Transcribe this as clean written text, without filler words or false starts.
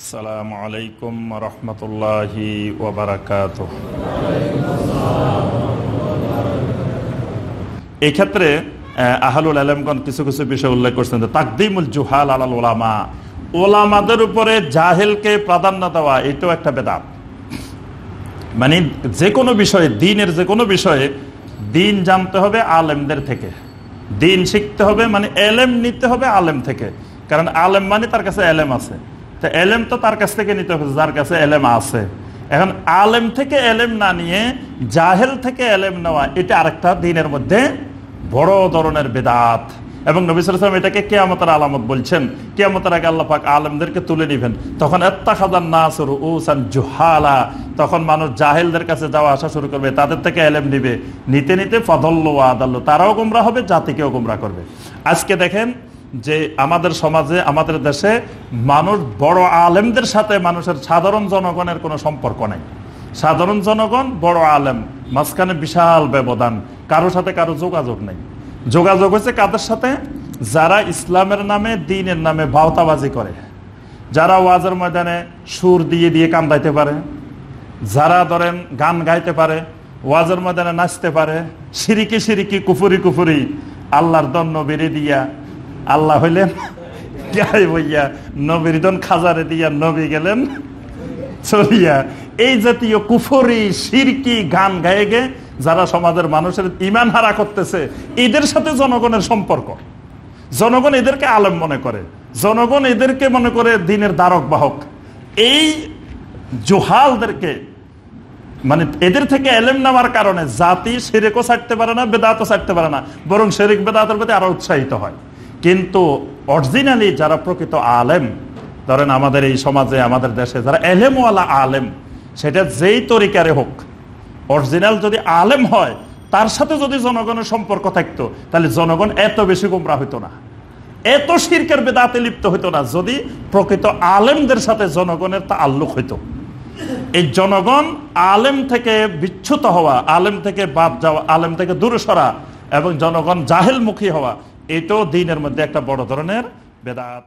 আসসালামু আলাইকুম রহমতুল্লাহি ওয়া বারাকাতুহু। এই ক্ষেত্রে আহলুল ইলমগণ কিছু কিছু বিষয় উল্লেখ করছেন যে তাকদিমুল জুহাল আলাল উলামা, ওলামাদের উপরে জাহেলকে প্রাধান্য দেওয়া এটাও একটা বেদাত। মানে যে কোনো বিষয়ে, দ্বীনের যে কোনো বিষয়ে দ্বীন জানতে হবে আলেমদের থেকে, দ্বীন শিখতে হবে, মানে এলেম নিতে হবে আলেম থেকে। কারণ আলেম মানে তার কাছে এলেম আছে, তো এলেম তো তার কাছ থেকে নিতে হবে যার কাছে এলেম আছে। এখন আলেম থেকে এলেম না নিয়ে জাহেল থেকে এলেম নেওয়া এটা আরেকটা দ্বীনের মধ্যে বড় ধরনের বেদাত। এবং নবী সাল্লাল্লাহু আলাইহি ওয়াসাল্লাম এটাকে কিয়ামতের আলামত বলছেন। কিয়ামতের আগে আল্লাহ পাক আলেমদেরকে তুলে নেবেন, তখন ইত্তাখাযান নাস রুউসান জুহালা, তখন মানুষ জাহেলদের কাছে যাওয়া আসা শুরু করবে, তাদের থেকে এলেম নিবে, নিতে নিতে ফাদাল্লু ওয়া আদাল্লু, তারাও গোমরা হবে, জাতিকেও গোমরা করবে। আজকে দেখেন যে আমাদের সমাজে, আমাদের দেশে মানুষ বড় আলেমদের সাথে মানুষের সাধারণ জনগণের কোনো সম্পর্ক নাই। সাধারণ জনগণ বড় আলেম, মাঝখানে বিশাল ব্যবধান, কারোর সাথে কারো যোগাযোগ নেই। যোগাযোগ হচ্ছে কাদের সাথে? যারা ইসলামের নামে, দ্বীনের নামে ভাওতাবাজি করে, যারা ওয়াজের ময়দানে সুর দিয়ে দিয়ে কান্দাইতে পারে, যারা ধরেন গান গাইতে পারে, ওয়াজের ময়দানে নাচতে পারে, সিরিকি সিরিকি কুফুরি কুফুরি আল্লাহর দন নবীরে দিয়া, আল্লাহ হইলেন গাই বইয়া, নবীর দন খাজারে দিয়া নবী গেলেন চলিয়া, এই জাতীয় কুফরি শিরকি গান গায়ে গে যারা সমাজের মানুষের ঈমান হারা করতেছে, এদের সাথে জনগণের সম্পর্ক। জনগণ এদেরকে আলেম মনে করে, জনগণ এদেরকে মনে করে দ্বীনের ধারক বাহক। এই জুহালদেরকে, মানে এদের থেকে এলেম নেওয়ার কারণে জাতি শিরকও ছাড়তে পারে না, বেদাতও ছাড়তে পারে না, বরং শিরক বেদাতের প্রতি আরো উৎসাহিত হয়। কিন্তু অরিজিনালি যারা প্রকৃত আলেম, ধরেন আমাদের এই সমাজে, আমাদের দেশে যারা এলেমওয়ালা আলেম, সেটা যেই তরিকারে হোক, অরিজিনাল যদি আলেম হয়, তার সাথে যদি জনগণের সম্পর্ক থাকতো, তাহলে জনগণ এত বেশি গোমরা হইতো না, এত শিরকের বেদাতে লিপ্ত হইতো না, যদি প্রকৃত আলেমদের সাথে জনগণের তাআল্লুক হইতো। এই জনগণ আলেম থেকে বিচ্যুত হওয়া, আলেম থেকে বাদ যাওয়া, আলেম থেকে দূরে সরা এবং জনগণ জাহেলমুখী হওয়া, এটাও দ্বীনের মধ্যে একটা বড় ধরনের বেদাত।